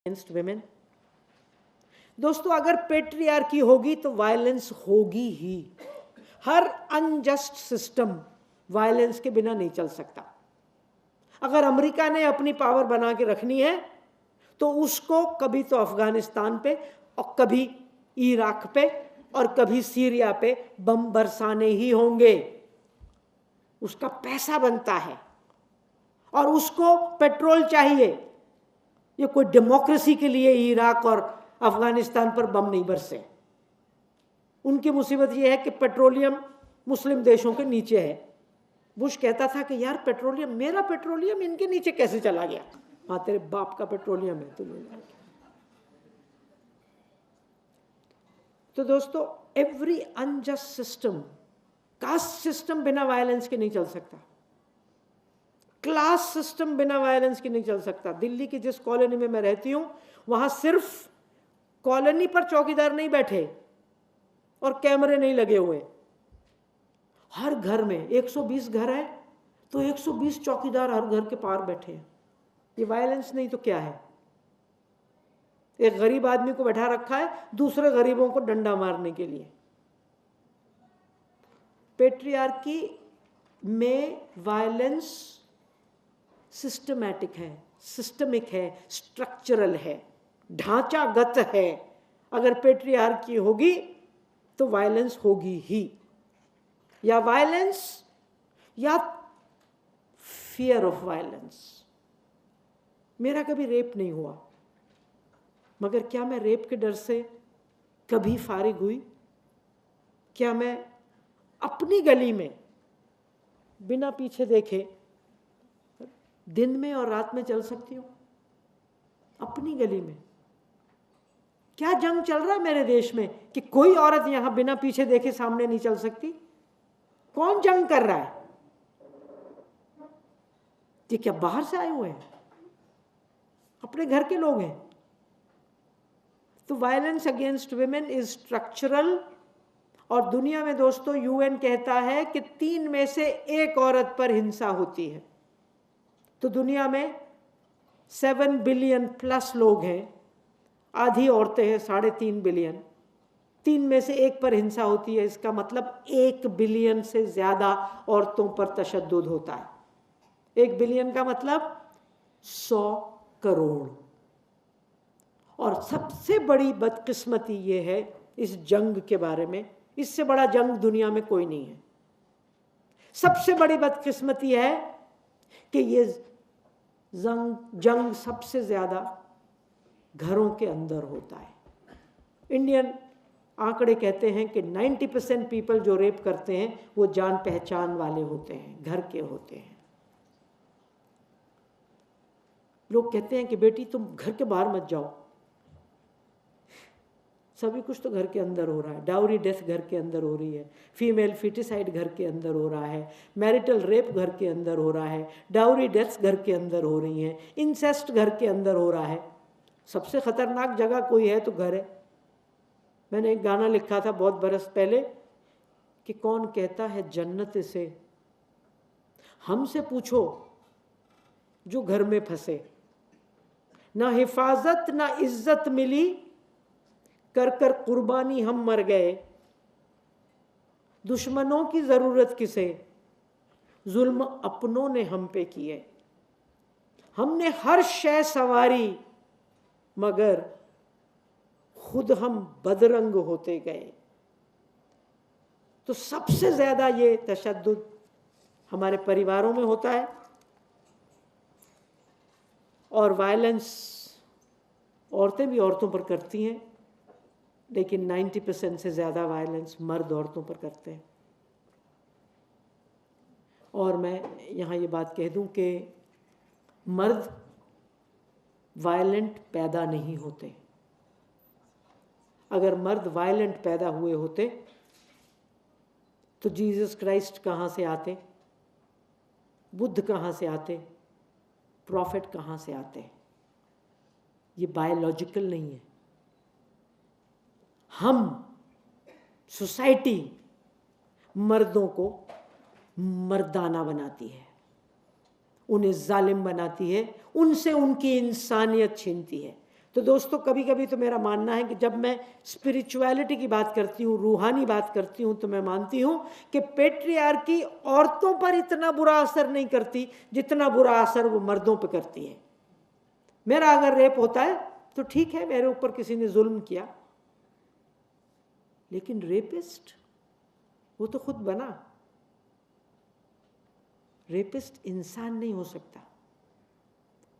Against women. दोस्तों, अगर patriarchy होगी तो वायलेंस होगी ही। हर अनजस्ट सिस्टम वायलेंस के बिना नहीं चल सकता। अगर अमेरिका ने अपनी पावर बना के रखनी है तो उसको कभी तो अफगानिस्तान पे और कभी इराक पे और कभी सीरिया पे बम बरसाने ही होंगे। उसका पैसा बनता है और उसको पेट्रोल चाहिए। ये कोई डेमोक्रेसी के लिए इराक और अफगानिस्तान पर बम नहीं बरसे। उनकी मुसीबत ये है कि पेट्रोलियम मुस्लिम देशों के नीचे है। बुश कहता था कि यार पेट्रोलियम, मेरा पेट्रोलियम इनके नीचे कैसे चला गया? हाँ, तेरे बाप का पेट्रोलियम है, तू ले जा। तो दोस्तों, every unjust system, caste system बिना वायलेंस के नहीं चल सकता, क्लास सिस्टम बिना वायलेंस के नहीं चल सकता। दिल्ली की जिस कॉलोनी में मैं रहती हूं, वहां सिर्फ कॉलोनी पर चौकीदार नहीं बैठे और कैमरे नहीं लगे हुए। हर घर में 120 घर है तो 120 चौकीदार हर घर के पार बैठे हैं। ये वायलेंस नहीं तो क्या है? एक गरीब आदमी को बैठा रखा है दूसरे गरीबों को डंडा मारने के लिए। पेट्रियार्की में वायलेंस सिस्टमैटिक है, सिस्टमिक है, स्ट्रक्चरल है, ढांचागत है। अगर पेट्रियार्की होगी तो वायलेंस होगी ही, या वायलेंस या फियर ऑफ वायलेंस। मेरा कभी रेप नहीं हुआ, मगर क्या मैं रेप के डर से कभी फारिग हुई? क्या मैं अपनी गली में बिना पीछे देखे दिन में और रात में चल सकती हूँ? अपनी गली में क्या जंग चल रहा है मेरे देश में कि कोई औरत यहां बिना पीछे देखे सामने नहीं चल सकती? कौन जंग कर रहा है? ये क्या बाहर से आए हुए हैं? अपने घर के लोग हैं। तो violence against women is structural. और दुनिया में दोस्तों यूएन कहता है कि 3 में से 1 औरत पर हिंसा होती है। तो दुनिया में 7 बिलियन प्लस लोग हैं, आधी औरतें हैं, 3.5 बिलियन। 3 में से 1 पर हिंसा होती है। इसका मतलब 1 बिलियन से ज्यादा औरतों पर तशद्दुद होता है। 1 बिलियन का मतलब 100 करोड़। और सबसे बड़ी बदकिस्मती ये है इस जंग के बारे में, इससे बड़ा जंग दुनिया में कोई नहीं है। सबसे बड़ी बदकिस्मती है कि ये जंग सबसे ज्यादा घरों के अंदर होता है। इंडियन आंकड़े कहते हैं कि 90% पीपल जो रेप करते हैं वो जान पहचान वाले होते हैं, घर के होते हैं। लोग कहते हैं कि बेटी तुम घर के बाहर मत जाओ। सभी कुछ तो घर के अंदर हो रहा है। डाउरी डेथ घर के अंदर हो रही है, फीमेल फिटिसाइड घर के अंदर हो रहा है, मैरिटल रेप घर के अंदर हो रहा है, डाउरी डेथ्स घर के अंदर हो रही हैं, इंसेस्ट घर के अंदर हो रहा है। सबसे खतरनाक जगह कोई है तो घर है। मैंने एक गाना लिखा था बहुत बरस पहले कि कौन कहता है जन्नत से, हमसे पूछो जो घर में फंसे। ना हिफाजत ना इज्जत मिली, कर कर कुर्बानी हम मर गए। दुश्मनों की जरूरत किसे, जुल्म अपनों ने हम पे किए। हमने हर शय सवारी, मगर खुद हम बदरंग होते गए। तो सबसे ज्यादा ये तशद्दुद हमारे परिवारों में होता है। और वायलेंस औरतें भी औरतों पर करती हैं, लेकिन 90% से ज़्यादा वायलेंस मर्द औरतों पर करते हैं। और मैं यहाँ ये बात कह दूँ कि मर्द वायलेंट पैदा नहीं होते। अगर मर्द वायलेंट पैदा हुए होते तो जीसस क्राइस्ट कहाँ से आते, बुद्ध कहाँ से आते, प्रॉफिट कहाँ से आते? ये बायोलॉजिकल नहीं है। हम सोसाइटी मर्दों को मर्दाना बनाती है, उन्हें जालिम बनाती है, उनसे उनकी इंसानियत छीनती है। तो दोस्तों कभी कभी तो मेरा मानना है कि जब मैं स्पिरिचुअलिटी की बात करती हूँ, रूहानी बात करती हूँ, तो मैं मानती हूँ कि पेट्रियार्की औरतों पर इतना बुरा असर नहीं करती जितना बुरा असर वो मर्दों पर करती है। मेरा अगर रेप होता है तो ठीक है, मेरे ऊपर किसी ने जुल्म किया, लेकिन रेपिस्ट वो तो खुद बना। रेपिस्ट इंसान नहीं हो सकता।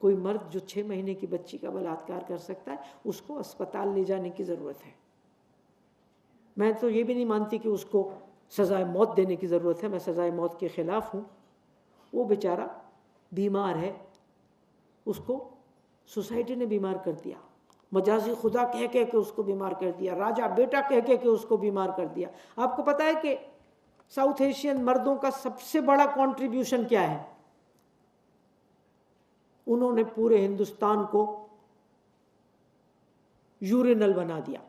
कोई मर्द जो 6 महीने की बच्ची का बलात्कार कर सकता है, उसको अस्पताल ले जाने की ज़रूरत है। मैं तो ये भी नहीं मानती कि उसको सज़ाए मौत देने की ज़रूरत है, मैं सज़ाए मौत के ख़िलाफ़ हूँ। वो बेचारा बीमार है, उसको सोसाइटी ने बीमार कर दिया, मजाजी खुदा कह के उसको बीमार कर दिया, राजा बेटा कह के उसको बीमार कर दिया। आपको पता है कि साउथ एशियन मर्दों का सबसे बड़ा कंट्रीब्यूशन क्या है? उन्होंने पूरे हिंदुस्तान को यूरिनल बना दिया।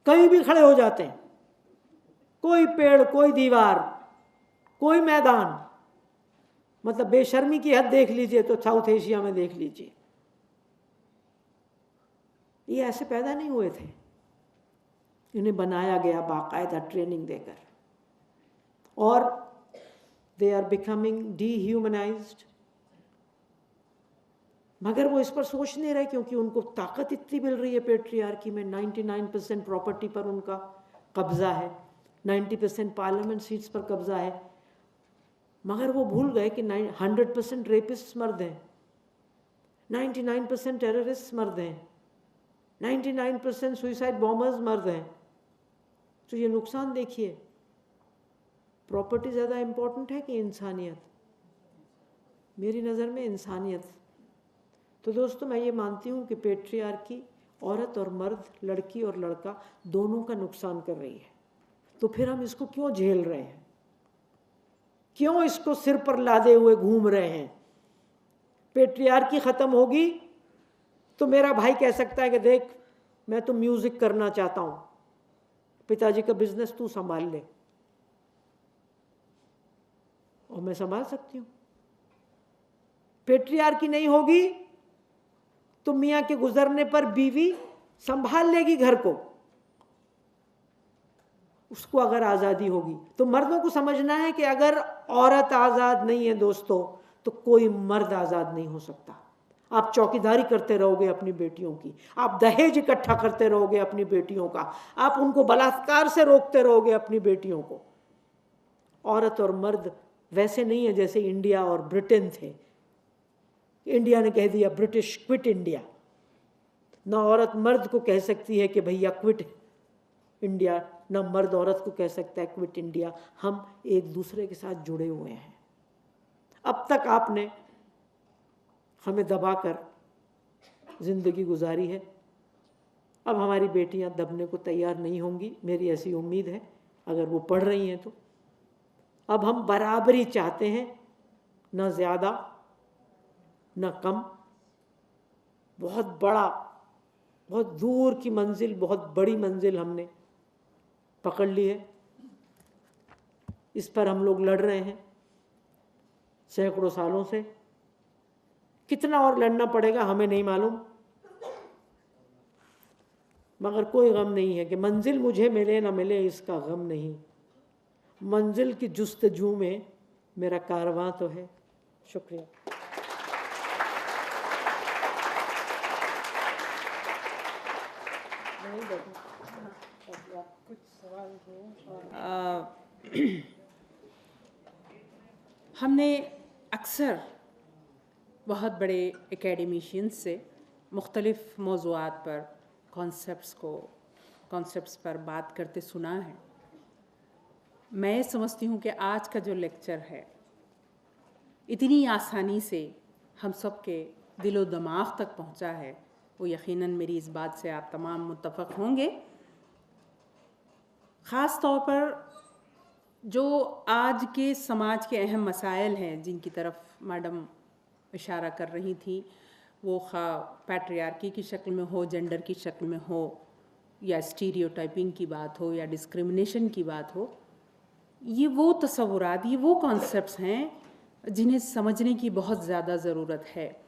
कहीं भी खड़े हो जाते हैं, कोई पेड़, कोई दीवार, कोई मैदान, मतलब बेशर्मी की हद देख लीजिए तो साउथ एशिया में देख लीजिए। ये ऐसे पैदा नहीं हुए थे, इन्हें बनाया गया बाकायदा ट्रेनिंग देकर, और दे आर बिकमिंग डीह्यूमनाइज्ड। मगर वो इस पर सोच नहीं रहे क्योंकि उनको ताकत इतनी मिल रही है पेट्रियार्की में। 99% प्रॉपर्टी पर उनका कब्जा है, 90% पार्लियामेंट सीट्स पर कब्जा है। मगर वो भूल गए कि 100% रेपिस्ट मर्द हैं, 99% टेररिस्ट मर्द हैं, 99% सुइसाइड बॉम्बर्स मर्द हैं। तो ये नुकसान देखिए। प्रॉपर्टी ज़्यादा इम्पोर्टेंट है कि इंसानियत? मेरी नज़र में इंसानियत। तो दोस्तों मैं ये मानती हूँ कि पेट्रियार्की औरत और मर्द, लड़की और लड़का दोनों का नुकसान कर रही है। तो फिर हम इसको क्यों झेल रहे हैं? क्यों इसको सिर पर लादे हुए घूम रहे हैं? पेट्रियार्की ख़त्म होगी तो मेरा भाई कह सकता है कि देख मैं तो म्यूज़िक करना चाहता हूँ, पिताजी का बिजनेस तू संभाल ले, और मैं संभाल सकती हूँ। पेट्रियार्की नहीं होगी तो मियाँ के गुजरने पर बीवी संभाल लेगी घर को। उसको अगर आज़ादी होगी तो मर्दों को समझना है कि अगर औरत आज़ाद नहीं है दोस्तों तो कोई मर्द आज़ाद नहीं हो सकता। आप चौकीदारी करते रहोगे अपनी बेटियों की, आप दहेज इकट्ठा करते रहोगे अपनी बेटियों का, आप उनको बलात्कार से रोकते रहोगे अपनी बेटियों को। औरत और मर्द वैसे नहीं है जैसे इंडिया और ब्रिटेन थे। इंडिया ने कह दिया ब्रिटिश क्विट इंडिया, ना औरत मर्द को कह सकती है कि भैया क्विट इंडिया, ना मर्द औरत को कह सकता है क्विट इंडिया। हम एक दूसरे के साथ जुड़े हुए हैं। अब तक आपने हमें दबाकर ज़िंदगी गुजारी है, अब हमारी बेटियां दबने को तैयार नहीं होंगी, मेरी ऐसी उम्मीद है, अगर वो पढ़ रही हैं तो। अब हम बराबरी चाहते हैं, ना ज़्यादा ना कम। बहुत बड़ा, बहुत दूर की मंजिल, बहुत बड़ी मंजिल हमने पकड़ ली है। इस पर हम लोग लड़ रहे हैं सैकड़ों सालों से। कितना और लड़ना पड़ेगा हमें नहीं मालूम, मगर कोई गम नहीं है कि मंजिल मुझे मिले ना मिले, इसका गम नहीं। मंजिल की जुस्तजू में मेरा कारवां तो है। शुक्रिया। कुछ सवाल हमने अक्सर बहुत बड़े एकेडमिशियंस से मुख्तलिफ़ मौज़ूआत पर कॉन्सेप्ट्स पर बात करते सुना है। मैं समझती हूँ कि आज का जो लेक्चर है इतनी आसानी से हम सब के दिलो दिमाग तक पहुँचा है, वो यकीनन मेरी इस बात से आप तमाम मुत्तफ़क़ होंगे। ख़ास तौर पर जो आज के समाज के अहम मसाइल हैं जिनकी तरफ मैडम इशारा कर रही थी, वो खा पैट्रियार्की की शक्ल में हो, जेंडर की शक्ल में हो, या स्टीरियोटाइपिंग की बात हो, या डिस्क्रिमिनेशन की बात हो, ये वो तसव्वुरात, ये वो कॉन्सेप्ट्स हैं जिन्हें समझने की बहुत ज़्यादा ज़रूरत है।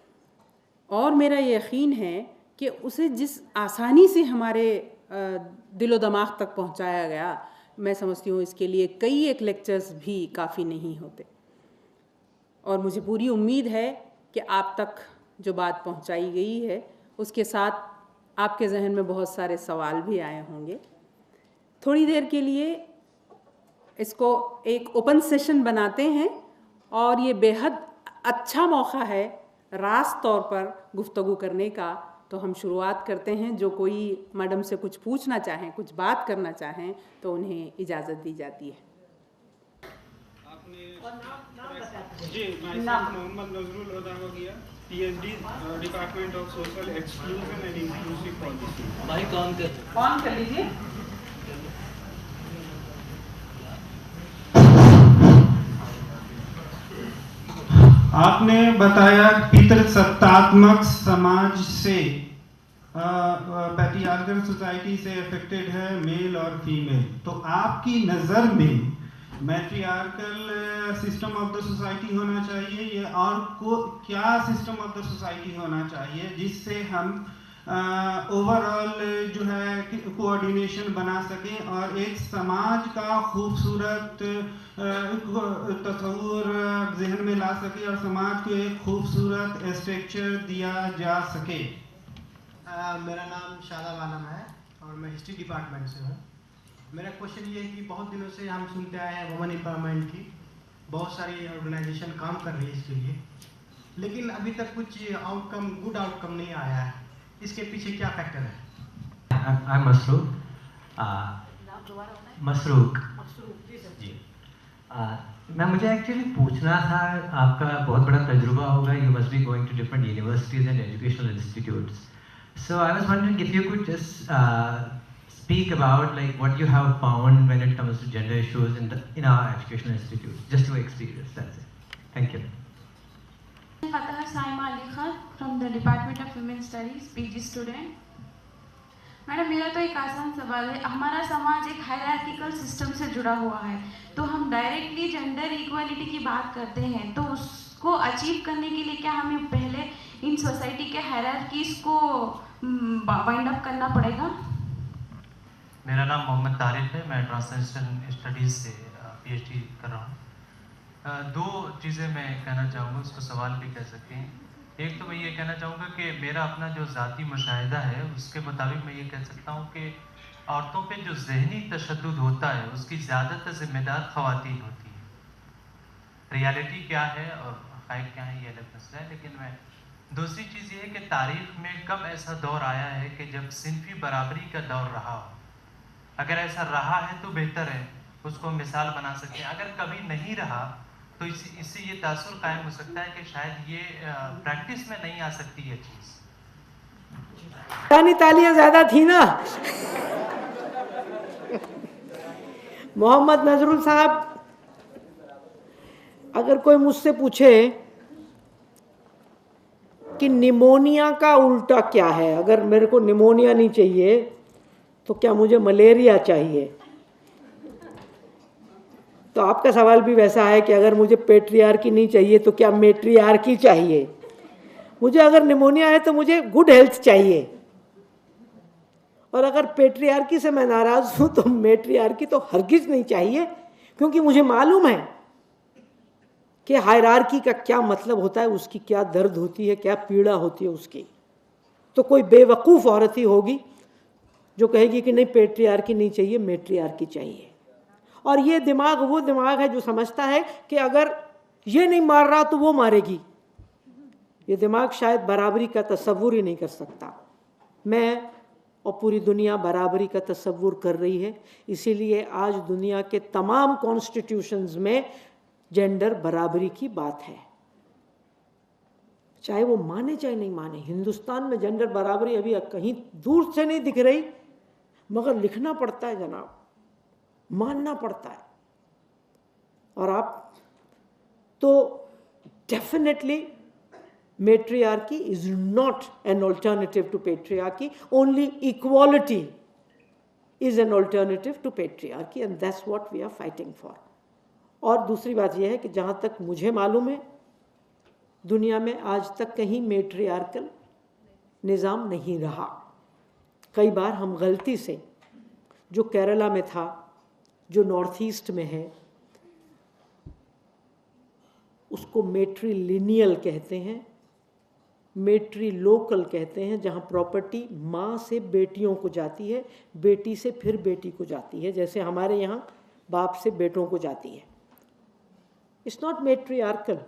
और मेरा यकीन है कि उसे जिस आसानी से हमारे दिलो दिमाग तक पहुंचाया गया, मैं समझती हूँ इसके लिए कई एक लेक्चर्स भी काफ़ी नहीं होते। और मुझे पूरी उम्मीद है कि आप तक जो बात पहुंचाई गई है उसके साथ आपके जहन में बहुत सारे सवाल भी आए होंगे। थोड़ी देर के लिए इसको एक ओपन सेशन बनाते हैं और ये बेहद अच्छा मौका है रास तौर पर गुफ्तगू करने का। तो हम शुरुआत करते हैं। जो कोई मैडम से कुछ पूछना चाहें, कुछ बात करना चाहें, तो उन्हें इजाज़त दी जाती है। जी, Mohammad Nazrul Hogia, PhD, department of social exclusion and inclusive policy. भाई कौन कर लीजिए। आपने बताया पितृसत्तात्मक समाज से पैट्रियार्कल सोसाइटी से अफेक्टेड है मेल और फीमेल। तो आपकी नज़र में matriarchal system of the society होना चाहिए या और क्या सिस्टम ऑफ द सोसाइटी होना चाहिए जिससे हम ओवरऑल जो है कोऑर्डिनेशन बना सकें और एक समाज का खूबसूरत तस्वूर जहन में ला सके और समाज को एक खूबसूरत स्ट्रक्चर दिया जा सके। मेरा नाम शादाब आलम है और मैं हिस्ट्री डिपार्टमेंट से हूँ। मेरा क्वेश्चन ये है कि बहुत दिनों से हम सुनते आए हैं वुमेन एम्पावरमेंट की, बहुत सारी ऑर्गेनाइजेशन काम कर रही है इसके लिए, लेकिन अभी तक कुछ आउटकम, गुड आउटकम नहीं आया है। इसके पीछे क्या फैक्टर है? मसरूक जी। मैं मुझे एक्चुअली पूछना था, आपका बहुत बड़ा तजुर्बा होगा, you must be going to different universities and educational institutes, so I was wondering if you could just speak about like what you have found when it comes to gender issues in our educational institutes, just your experience, that's it. Thank you. Fatah Saima Ali Khan from the Department of Women Studies, PG student. Madam, मेरा तो एक आसान सवाल है। हमारा समाज एक hierarchical system से जुड़ा हुआ है, तो हम डायरेक्टली जेंडर इक्वालिटी की बात करते हैं, तो उसको अचीव करने के लिए क्या हमें पहले इन सोसाइटी के हायरार्कीज को वाइंड अप करना पड़ेगा? मेरा नाम मोहम्मद तारिक है, मैं ट्रांसलेशन स्टडीज़ से PhD कर रहा हूँ। दो चीज़ें मैं कहना चाहूँगा, उसको सवाल भी कह सकते हैं। एक तो मैं ये कहना चाहूँगा कि मेरा अपना जो ज़ाती मुशाहिदा है उसके मुताबिक मैं ये कह सकता हूँ कि औरतों पे जो ज़हनी तशद्दुद होता है उसकी ज़्यादातर ज़िम्मेदार ख़वातीन होती हैं। रियलिटी क्या है और हक़ाइक़ क्या है ये अलग मसला है, लेकिन मैं दूसरी चीज़ ये है कि तारीख़ में कब ऐसा दौर आया है कि जब सिनफी बराबरी का दौर रहा हो। अगर ऐसा रहा है तो बेहतर है, उसको मिसाल बना सकते हैं। अगर कभी नहीं रहा तो इससे ये तासुर कायम हो सकता है कि शायद ये प्रैक्टिस में नहीं आ सकती ये चीज़। तालियां ज़्यादा थी ना। मोहम्मद नजरुल साहब, अगर कोई मुझसे पूछे कि निमोनिया का उल्टा क्या है, अगर मेरे को निमोनिया नहीं चाहिए तो क्या मुझे मलेरिया चाहिए, तो आपका सवाल भी वैसा है कि अगर मुझे पेट्रियार्की नहीं चाहिए तो क्या मेट्रियार्की चाहिए। मुझे अगर निमोनिया है तो मुझे गुड हेल्थ चाहिए, और अगर पेट्रियार्की से मैं नाराज़ हूँ तो मेट्रियार्की तो हरगिज़ नहीं चाहिए, क्योंकि मुझे मालूम है कि हायरार्की का क्या मतलब होता है, उसकी क्या दर्द होती है, क्या पीड़ा होती है उसकी। तो कोई बेवकूफ़ औरत ही होगी जो कहेगी कि नहीं पेट्रियार्की नहीं चाहिए, मेट्रियार्की चाहिए। और ये दिमाग वो दिमाग है जो समझता है कि अगर ये नहीं मार रहा तो वो मारेगी। ये दिमाग शायद बराबरी का तसव्वुर ही नहीं कर सकता। मैं और पूरी दुनिया बराबरी का तसव्वुर कर रही है, इसीलिए आज दुनिया के तमाम कॉन्स्टिट्यूशंस में जेंडर बराबरी की बात है, चाहे वो माने चाहे नहीं माने। हिंदुस्तान में जेंडर बराबरी अभी कहीं दूर से नहीं दिख रही, मगर लिखना पड़ता है जनाब, मानना पड़ता है। और आप तो definitely matriarchy is not an alternative to patriarchy, only equality is an alternative to patriarchy, and that's what we are fighting for. और दूसरी बात यह है कि जहाँ तक मुझे मालूम है दुनिया में आज तक कहीं मेट्रियार्कल निज़ाम नहीं रहा। कई बार हम गलती से, जो केरला में था, जो नॉर्थ ईस्ट में है, उसको मेट्रीलिनियल कहते हैं, मेट्री लोकल कहते हैं, जहाँ प्रॉपर्टी माँ से बेटियों को जाती है, बेटी से फिर बेटी को जाती है, जैसे हमारे यहाँ बाप से बेटों को जाती है। It's not matriarchal,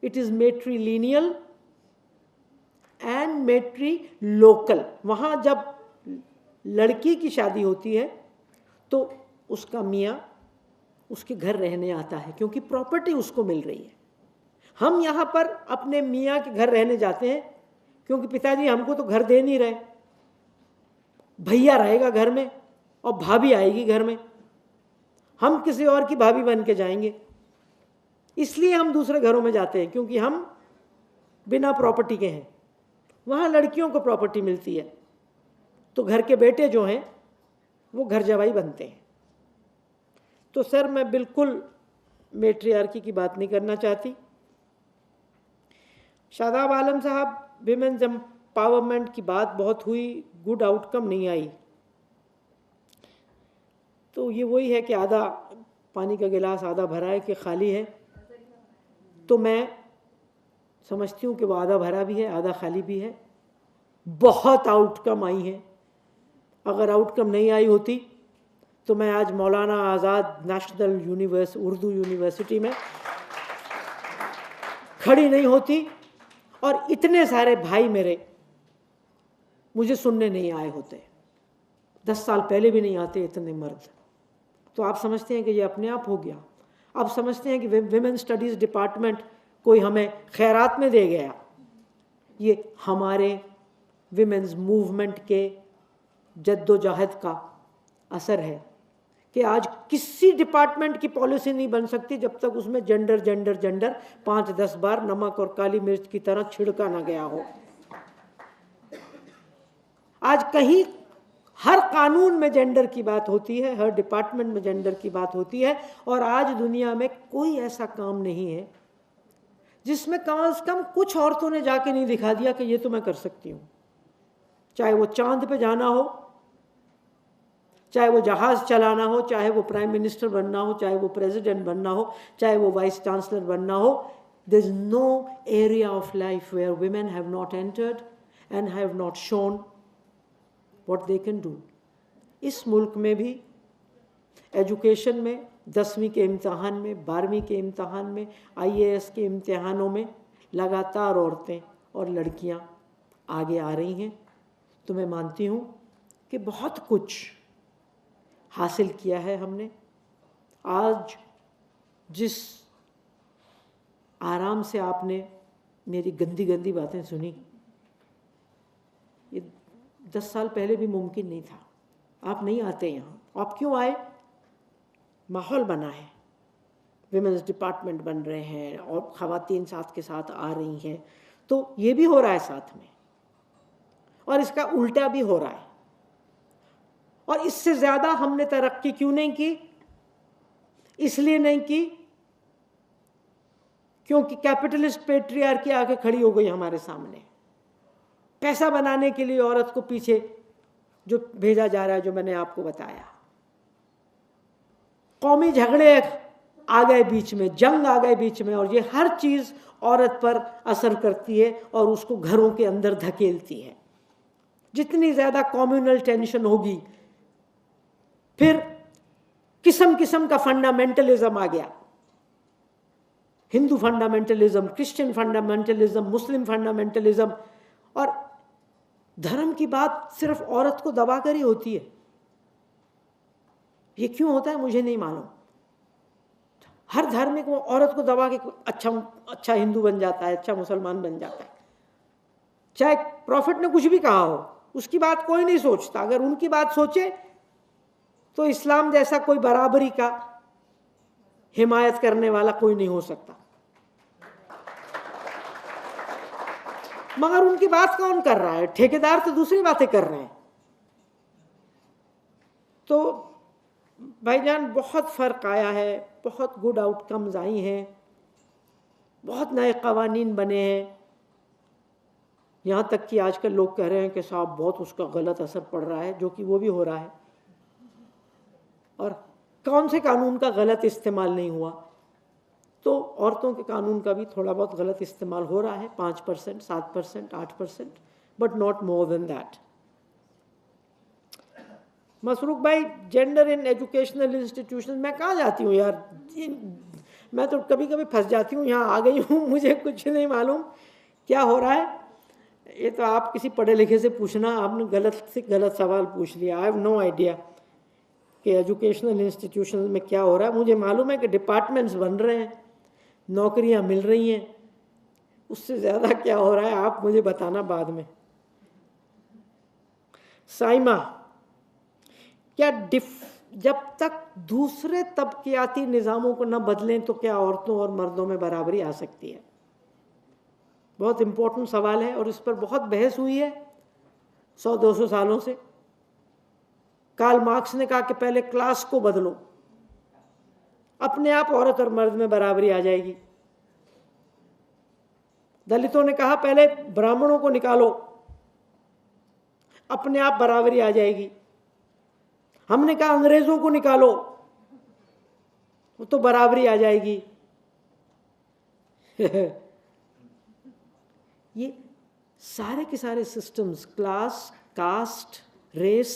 it is matrilineal and matrilocal. वहाँ जब लड़की की शादी होती है तो उसका मियाँ उसके घर रहने आता है, क्योंकि प्रॉपर्टी उसको मिल रही है। हम यहाँ पर अपने मियाँ के घर रहने जाते हैं क्योंकि पिताजी हमको तो घर दे नहीं रहे, भैया रहेगा घर में और भाभी आएगी घर में, हम किसी और की भाभी बन के जाएंगे, इसलिए हम दूसरे घरों में जाते हैं, क्योंकि हम बिना प्रॉपर्टी के हैं। वहाँ लड़कियों को प्रॉपर्टी मिलती है, तो घर के बेटे जो हैं वो घर जवाई बनते हैं। तो सर, मैं बिल्कुल मेट्रियार्की की बात नहीं करना चाहती। शादाब आलम साहब, विमेंस एम्पावरमेंट की बात बहुत हुई, गुड आउटकम नहीं आई। तो ये वही है कि आधा पानी का गिलास आधा भरा है कि खाली है। तो मैं समझती हूँ कि वो आधा भरा भी है, आधा खाली भी है। बहुत आउटकम आई है। अगर आउटकम नहीं आई होती तो मैं आज मौलाना आज़ाद नेशनल उर्दू यूनिवर्सिटी में खड़ी नहीं होती, और इतने सारे भाई मेरे मुझे सुनने नहीं आए होते। 10 साल पहले भी नहीं आते इतने मर्द। तो आप समझते हैं कि ये अपने आप हो गया। आप समझते हैं कि विमेन स्टडीज़ डिपार्टमेंट कोई हमें खैरात में दे गया। ये हमारे विमेंस मूवमेंट के जद्दोजहद का असर है कि आज किसी डिपार्टमेंट की पॉलिसी नहीं बन सकती जब तक उसमें जेंडर जेंडर जेंडर 5-10 बार नमक और काली मिर्च की तरह छिड़का ना गया हो। आज कहीं हर कानून में जेंडर की बात होती है, हर डिपार्टमेंट में जेंडर की बात होती है, और आज दुनिया में कोई ऐसा काम नहीं है जिसमें कम से कम कुछ औरतों ने जाके नहीं दिखा दिया कि ये तो मैं कर सकती हूँ। चाहे वो चांद पे जाना हो, चाहे वो जहाज़ चलाना हो, चाहे वो प्राइम मिनिस्टर बनना हो, चाहे वो प्रेसिडेंट बनना हो, चाहे वो वाइस चांसलर बनना हो। There is no area of life where women have not entered and have not shown what they can do। इस मुल्क में भी एजुकेशन में 10वीं के इम्तहान में, 12वीं के इम्तहान में, IAS के इम्तहानों में लगातार औरतें और लड़कियां आगे आ रही हैं। तो मैं मानती हूँ कि बहुत कुछ हासिल किया है हमने। आज जिस आराम से आपने मेरी गंदी गंदी बातें सुनी, ये 10 साल पहले भी मुमकिन नहीं था। आप नहीं आते यहाँ। आप क्यों आए? माहौल बना है, विमेंस डिपार्टमेंट बन रहे हैं और ख़वातीन साथ के साथ आ रही हैं, तो ये भी हो रहा है साथ में, और इसका उल्टा भी हो रहा है। और इससे ज़्यादा हमने तरक्की क्यों नहीं की? इसलिए नहीं की क्योंकि कैपिटलिस्ट पेट्रियार्की आके खड़ी हो गई हमारे सामने। पैसा बनाने के लिए औरत को पीछे जो भेजा जा रहा है, जो मैंने आपको बताया। कौमी झगड़े आ गए बीच में, जंग आ गए बीच में, और ये हर चीज़ औरत पर असर करती है और उसको घरों के अंदर धकेलती है। जितनी ज़्यादा कम्युनल टेंशन होगी, फिर किस्म किस्म का फंडामेंटलिज्म आ गया। हिंदू फंडामेंटलिज्म, क्रिश्चियन फंडामेंटलिज्म, मुस्लिम फंडामेंटलिज्म, और धर्म की बात सिर्फ औरत को दबाकर ही होती है। ये क्यों होता है मुझे नहीं मालूम। हर धार्मिक औरत को दबा के अच्छा हिंदू बन जाता है, अच्छा मुसलमान बन जाता है। चाहे प्रॉफिट ने कुछ भी कहा हो, उसकी बात कोई नहीं सोचता। अगर उनकी बात सोचे तो इस्लाम जैसा कोई बराबरी का हिमायत करने वाला कोई नहीं हो सकता। मगर उनकी बात कौन कर रहा है? ठेकेदार तो दूसरी बातें कर रहे हैं। तो भाईजान, बहुत फ़र्क आया है, बहुत गुड आउटकम्स आई हैं, बहुत नए कवानीन बने हैं, यहाँ तक कि आजकल लोग कह रहे हैं कि साहब बहुत उसका गलत असर पड़ रहा है, जो कि वो भी हो रहा है। और कौन से कानून का गलत इस्तेमाल नहीं हुआ? तो औरतों के कानून का भी थोड़ा बहुत गलत इस्तेमाल हो रहा है, 5%, 7%, 8%, but not more than that. Masrook भाई, जेंडर इन एजुकेशनल इंस्टीट्यूशन, मैं कहाँ जाती हूँ यार, मैं तो कभी कभी फंस जाती हूँ, यहाँ आ गई हूँ, मुझे कुछ नहीं मालूम क्या हो रहा है। ये तो आप किसी पढ़े लिखे से पूछना, आपने गलत से गलत सवाल पूछ लिया। आई हैव नो आइडिया कि एजुकेशनल इंस्टीट्यूशन में क्या हो रहा है। मुझे मालूम है कि डिपार्टमेंट्स बन रहे हैं, नौकरियां मिल रही हैं, उससे ज़्यादा क्या हो रहा है आप मुझे बताना बाद में। साइमा, क्या जब तक दूसरे तबकियाती निज़ामों को न बदलें तो क्या औरतों और मर्दों में बराबरी आ सकती है? बहुत इम्पोर्टेंट सवाल है और इस पर बहुत बहस हुई है 100-200 सालों से। कार्ल मार्क्स ने कहा कि पहले क्लास को बदलो, अपने आप औरत और मर्द में बराबरी आ जाएगी। दलितों ने कहा पहले ब्राह्मणों को निकालो, अपने आप बराबरी आ जाएगी। हमने कहा अंग्रेजों को निकालो, वो तो बराबरी आ जाएगी। ये सारे के सारे सिस्टम्स, क्लास, कास्ट, रेस,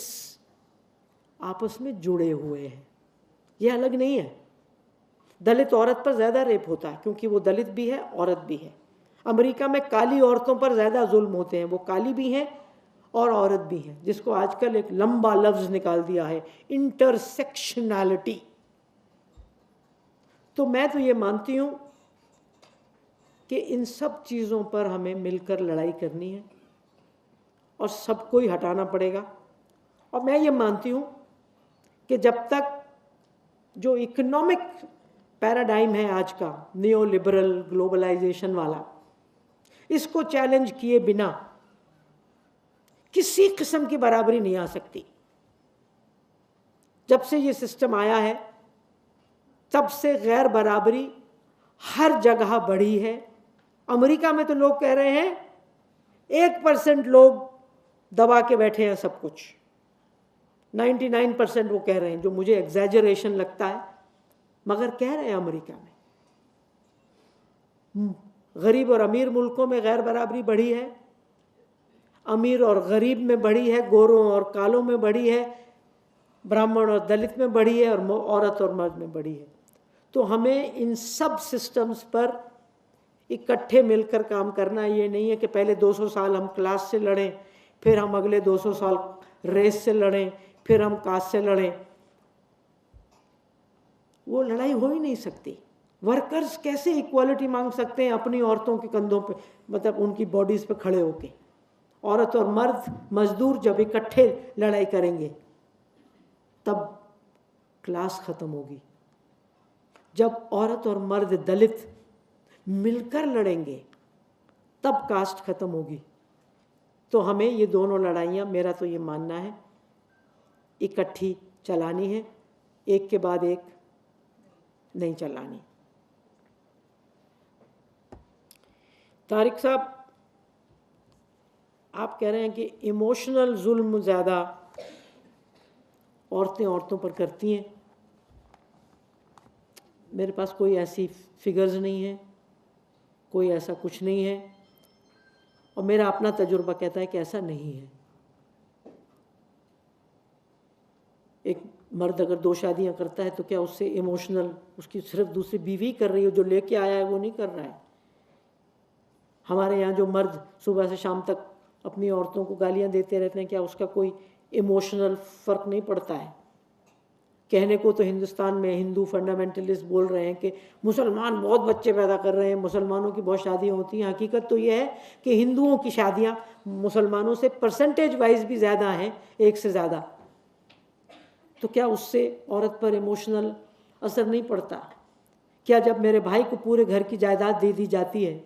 आपस में जुड़े हुए हैं, ये अलग नहीं है। दलित औरत पर ज़्यादा रेप होता है क्योंकि वो दलित भी है, औरत भी है। अमेरिका में काली औरतों पर ज़्यादा जुल्म होते हैं, वो काली भी हैं और औरत भी हैं, जिसको आजकल एक लंबा लफ्ज़ निकाल दिया है, इंटरसेक्शनैलिटी। तो मैं तो ये मानती हूँ कि इन सब चीज़ों पर हमें मिलकर लड़ाई करनी है और सबको ही हटाना पड़ेगा। और मैं ये मानती हूँ कि जब तक जो इकोनॉमिक पैराडाइम है आज का, नियो लिबरल ग्लोबलाइजेशन वाला, इसको चैलेंज किए बिना किसी किस्म की बराबरी नहीं आ सकती। जब से ये सिस्टम आया है तब से गैर बराबरी हर जगह बढ़ी है। अमेरिका में तो लोग कह रहे हैं 1% लोग दबा के बैठे हैं सब कुछ, 99% वो कह रहे हैं, जो मुझे एग्जैजरेशन लगता है, मगर कह रहे हैं अमेरिका में। गरीब और अमीर मुल्कों में गैर बराबरी बढ़ी है, अमीर और गरीब में बढ़ी है, गोरों और कालों में बढ़ी है, ब्राह्मण और दलित में बढ़ी है, और औरत और मर्द में बढ़ी है। तो हमें इन सब सिस्टम्स पर इकट्ठे मिलकर काम करना। ये नहीं है कि पहले 200 साल हम क्लास से लड़ें, फिर हम अगले 200 साल रेस से लड़ें, फिर हम कास्ट से लड़ें। वो लड़ाई हो ही नहीं सकती। वर्कर्स कैसे इक्वालिटी मांग सकते हैं अपनी औरतों के कंधों पे, मतलब उनकी बॉडीज़ पे खड़े होके? औरत और मर्द मजदूर जब इकट्ठे लड़ाई करेंगे तब क्लास ख़त्म होगी। जब औरत और मर्द दलित मिलकर लड़ेंगे तब कास्ट ख़त्म होगी। तो हमें ये दोनों लड़ाइयाँ, मेरा तो ये मानना है, इकट्ठी चलानी है, एक के बाद एक नहीं चलानी। तारिक साहब, आप कह रहे हैं कि इमोशनल जुल्म ज़्यादा औरतें औरतों पर करती हैं। मेरे पास कोई ऐसी फिगर्स नहीं है, कोई ऐसा कुछ नहीं है, और मेरा अपना तजुर्बा कहता है कि ऐसा नहीं है। एक मर्द अगर 2 शादियां करता है तो क्या उससे इमोशनल उसकी सिर्फ दूसरी बीवी कर रही है, जो लेके आया है वो नहीं कर रहा है। हमारे यहाँ जो मर्द सुबह से शाम तक अपनी औरतों को गालियाँ देते रहते हैं, क्या उसका कोई इमोशनल फ़र्क नहीं पड़ता है? कहने को तो हिंदुस्तान में हिंदू फंडामेंटलिस्ट बोल रहे हैं कि मुसलमान बहुत बच्चे पैदा कर रहे हैं, मुसलमानों की बहुत शादियाँ होती हैं। हकीकत तो यह है कि हिंदुओं की शादियाँ मुसलमानों से परसेंटेज वाइज भी ज़्यादा हैं, 1 से ज़्यादा। तो क्या उससे औरत पर इमोशनल असर नहीं पड़ता? क्या जब मेरे भाई को पूरे घर की जायदाद दे दी जाती है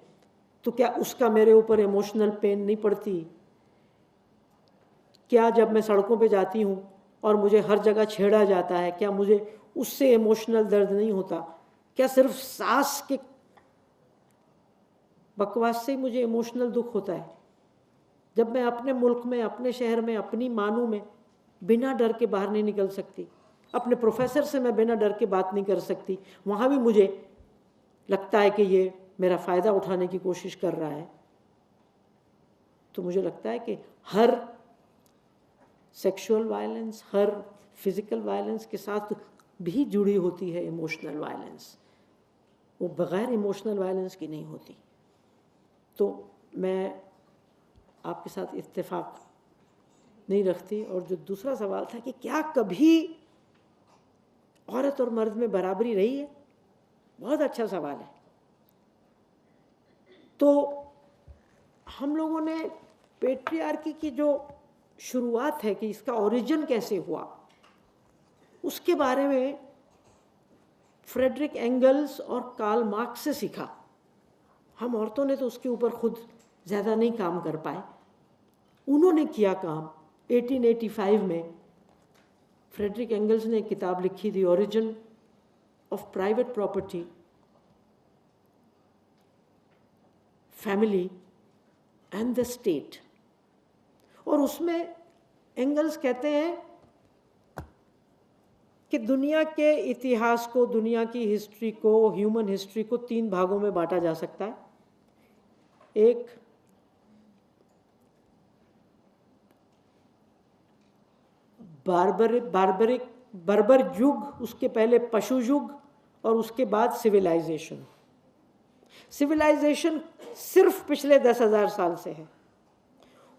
तो क्या उसका मेरे ऊपर इमोशनल पेन नहीं पड़ती? क्या जब मैं सड़कों पे जाती हूँ और मुझे हर जगह छेड़ा जाता है, क्या मुझे उससे इमोशनल दर्द नहीं होता? क्या सिर्फ सास के बकवास से मुझे इमोशनल दुख होता है? जब मैं अपने मुल्क में, अपने शहर में, अपनी मानू में बिना डर के बाहर नहीं निकल सकती, अपने प्रोफेसर से मैं बिना डर के बात नहीं कर सकती, वहाँ भी मुझे लगता है कि ये मेरा फ़ायदा उठाने की कोशिश कर रहा है, तो मुझे लगता है कि हर सेक्सुअल वायलेंस, हर फिज़िकल वायलेंस के साथ भी जुड़ी होती है इमोशनल वायलेंस, वो बग़ैर इमोशनल वायलेंस की नहीं होती। तो मैं आपके साथ इत्तेफाक नहीं रखती। और जो दूसरा सवाल था कि क्या कभी औरत और मर्द में बराबरी रही है, बहुत अच्छा सवाल है। तो हम लोगों ने पेट्रियार्की की जो शुरुआत है कि इसका ओरिजिन कैसे हुआ, उसके बारे में फ्रेडरिक एंगल्स और कार्ल मार्क्स से सीखा। हम औरतों ने तो उसके ऊपर खुद ज़्यादा नहीं काम कर पाए, उन्होंने किया काम। 1885 में फ्रेडरिक एंगल्स ने एक किताब लिखी थी, origin of private property, family and the state. और उसमें एंगल्स कहते हैं कि दुनिया के इतिहास को, दुनिया की हिस्ट्री को, ह्यूमन हिस्ट्री को 3 भागों में बांटा जा सकता है। एक बर्बर युग, उसके पहले पशु युग और उसके बाद सिविलाइजेशन। सिविलाइजेशन सिर्फ पिछले 10,000 साल से है।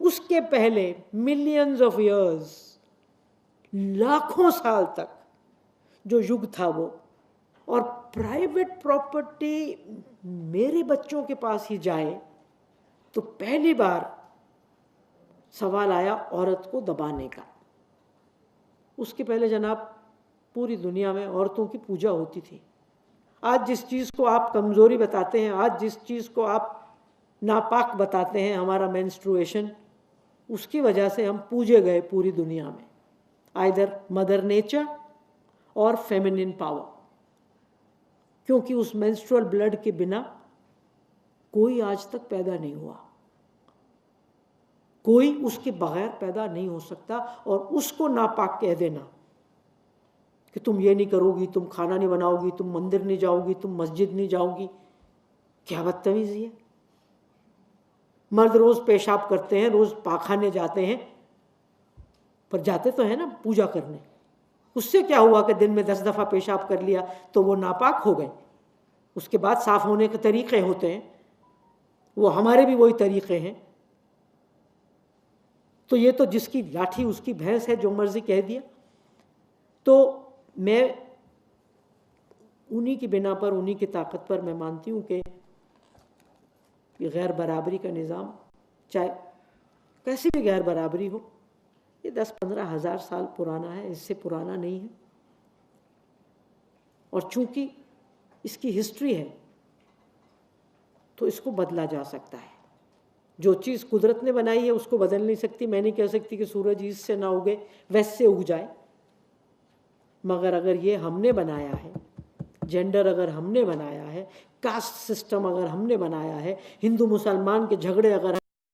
उसके पहले मिलियंस ऑफ ईयर्स, लाखों साल तक जो युग था वो। और प्राइवेट प्रॉपर्टी मेरे बच्चों के पास ही जाए तो पहली बार सवाल आया औरत को दबाने का। उसके पहले जनाब पूरी दुनिया में औरतों की पूजा होती थी। आज जिस चीज़ को आप कमज़ोरी बताते हैं, आज जिस चीज़ को आप नापाक बताते हैं, हमारा मेंस्ट्रुएशन, उसकी वजह से हम पूजे गए पूरी दुनिया में, आइदर मदर नेचर और फेमिनिन पावर। क्योंकि उस मेंस्ट्रुअल ब्लड के बिना कोई आज तक पैदा नहीं हुआ, कोई उसके बगैर पैदा नहीं हो सकता। और उसको नापाक कह देना कि तुम ये नहीं करोगी, तुम खाना नहीं बनाओगी, तुम मंदिर नहीं जाओगी, तुम मस्जिद नहीं जाओगी, क्या बदतमीज़ी है। मर्द रोज़ पेशाब करते हैं, रोज़ पाखाने जाते हैं, पर जाते तो हैं ना पूजा करने। उससे क्या हुआ कि दिन में 10 दफ़ा पेशाब कर लिया तो वो नापाक हो गए। उसके बाद साफ़ होने के तरीक़े होते हैं, वो हमारे भी वही तरीक़े हैं। तो ये तो जिसकी लाठी उसकी भैंस है, जो मर्ज़ी कह दिया। तो मैं उन्हीं की बिना पर, उन्हीं की ताकत पर मैं मानती हूँ कि ये गैर बराबरी का निज़ाम, चाहे कैसी भी गैर बराबरी हो, ये 10-15 हज़ार साल पुराना है, इससे पुराना नहीं है। और चूँकि इसकी हिस्ट्री है तो इसको बदला जा सकता है। जो चीज़ कुदरत ने बनाई है उसको बदल नहीं सकती। मैं नहीं कह सकती कि सूरज ईस्ट से ना उगे, वेस्ट से उग जाए। मगर अगर ये हमने बनाया है, जेंडर अगर हमने बनाया है, कास्ट सिस्टम अगर हमने बनाया है, हिंदू मुसलमान के झगड़े अगर